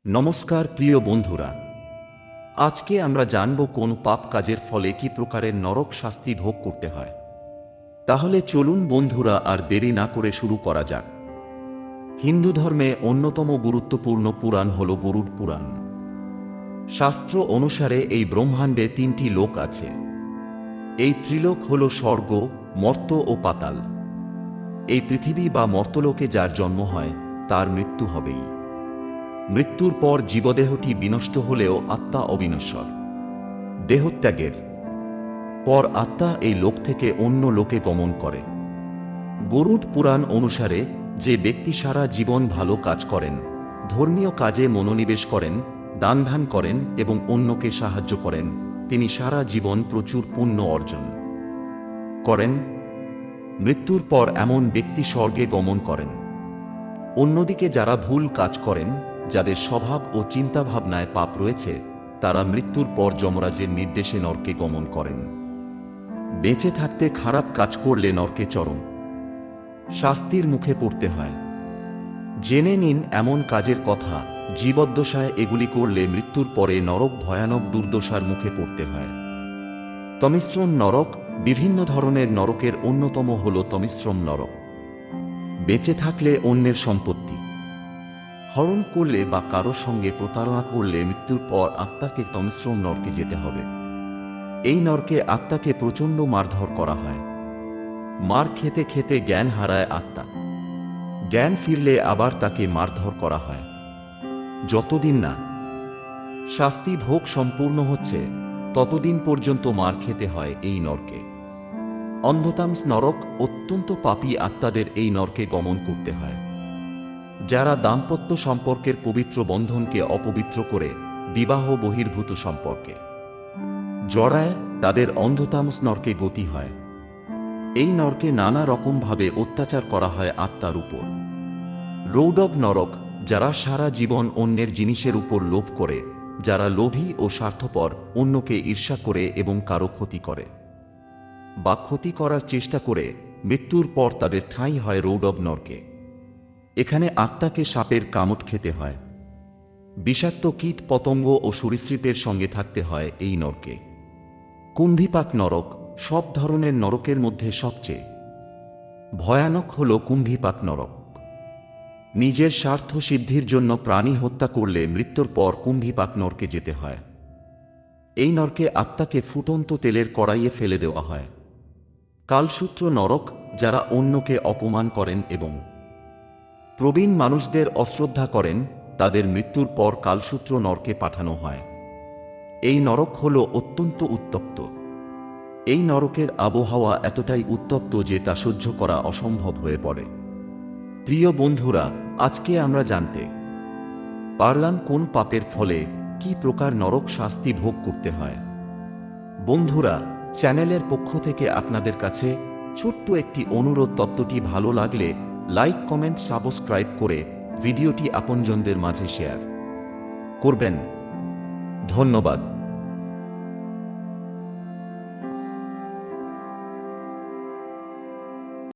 নমস্কার প্রিয় বন্ধুরা, আজকে আমরা জানব কোন পাপ কাজের ফলে কি প্রকারের নরক শাস্তি ভোগ করতে হয়। তাহলে চলুন বন্ধুরা, আর দেরি না করে শুরু করা যাক। হিন্দু ধর্মে অন্যতম গুরুত্বপূর্ণ পুরাণ হল গরুড় পুরাণ। শাস্ত্র অনুসারে এই ব্রহ্মাণ্ডে তিনটি লোক আছে। এই ত্রিলোক হল স্বর্গ, মর্ত্য ও পাতাল। এই পৃথিবী বা মর্ত্যলোকে যার জন্ম হয় তার মৃত্যু হবেই। মৃত্যুর পর জীবদেহটি বিনষ্ট হলেও আত্মা অবিনশ্বর। দেহত্যাগের পর আত্মা এই লোক থেকে অন্য লোকে গমন করে। গরুড় পুরাণ অনুসারে যে ব্যক্তি সারা জীবন ভালো কাজ করেন, ধর্মীয় কাজে মনোনিবেশ করেন, দান করেন এবং অন্যকে সাহায্য করেন, তিনি সারা জীবন প্রচুর পুণ্য অর্জন করেন। মৃত্যুর পর এমন ব্যক্তি স্বর্গে গমন করেন। অন্যদিকে যারা ভুল কাজ করেন, যাদের স্বভাব ও চিন্তাভাবনায় পাপ রয়েছে, তারা মৃত্যুর পর যমরাজের নির্দেশে নরকে গমন করেন। বেঁচে থাকতে খারাপ কাজ করলে নরকে চরম শাস্তির মুখে পড়তে হয়। জেনে নিন এমন কাজের কথা, জীবদ্দশায় এগুলি করলে মৃত্যুর পরে নরক ভয়ানক দুর্দশার মুখে পড়তে হয়। তমিশ্রম নরক। বিভিন্ন ধরনের নরকের অন্যতম হল তমিশ্রম নরক। বেঁচে থাকলে অন্যের সম্পত্তি হরণ করলে বা কারো সঙ্গে প্রতারণা করলে মৃত্যুর পর আত্মাকে তমিশ্রম নরকে যেতে হবে। এই নরকে আত্মাকে প্রচণ্ড মারধর করা হয়। মার খেতে খেতে জ্ঞান হারায় আত্মা। জ্ঞান ফিরলে আবার তাকে মারধর করা হয়। যতদিন না শাস্তি ভোগ সম্পূর্ণ হচ্ছে, ততদিন পর্যন্ত মার খেতে হয় এই নরকে। অন্ধতামস নরক। অত্যন্ত পাপী আত্মাদের এই নরকে গমন করতে হয়। যারা দাম্পত্য সম্পর্কের পবিত্র বন্ধনকে অপবিত্র করে বিবাহ বহির্ভূত সম্পর্কে জড়ায়, তাদের অন্ধতামস নরকে গতি হয়। এই নরকে নানা রকমভাবে অত্যাচার করা হয় আত্মার উপর। রৌডব নরক। যারা সারা জীবন অন্যের জিনিসের উপর লোভ করে, যারা লোভী ও স্বার্থপর, অন্যকে ঈর্ষা করে এবং কারো ক্ষতি করে বা ক্ষতি করার চেষ্টা করে, মৃত্যুর পর তাদের ঠাঁই হয় রৌডব নরকে। এখানে আত্মাকে সাপের কামড় খেতে হয়। বিষাক্ত কীট পতঙ্গ ও সরীসৃপের সঙ্গে থাকতে হয় এই নরকে। কুম্ভীপাক নরক। সব ধরনের নরকের মধ্যে সবচেয়ে ভয়ানক হল কুম্ভীপাক নরক। নিজের স্বার্থ সিদ্ধির জন্য প্রাণী হত্যা করলে মৃত্যুর পর কুম্ভীপাক নরকে যেতে হয়। এই নরকে আত্মাকে ফুটন্ত তেলের কড়াইয়ে ফেলে দেওয়া হয়। কালসূত্র নরক। যারা অন্যকে অপমান করেন এবং প্রবীণ মানুষদের অশ্রদ্ধা করেন, তাদের মৃত্যুর পর কালসূত্র নরকে পাঠানো হয়। এই নরক হল অত্যন্ত উত্তপ্ত। এই নরকের আবহাওয়া এতটাই উত্তপ্ত যে তা সহ্য করা অসম্ভব হয়ে পড়ে। প্রিয় বন্ধুরা, আজকে আমরা জানতে পারলাম কোন পাপের ফলে কি প্রকার নরক শাস্তি ভোগ করতে হয়। বন্ধুরা, চ্যানেলের পক্ষ থেকে আপনাদের কাছে ছোট্ট একটি অনুরোধ, তত্ত্বটি ভালো লাগলে লাইক, কমেন্ট, সাবস্ক্রাইব করে ভিডিওটি আপনজনদের মাঝে শেয়ার করবেন। ধন্যবাদ।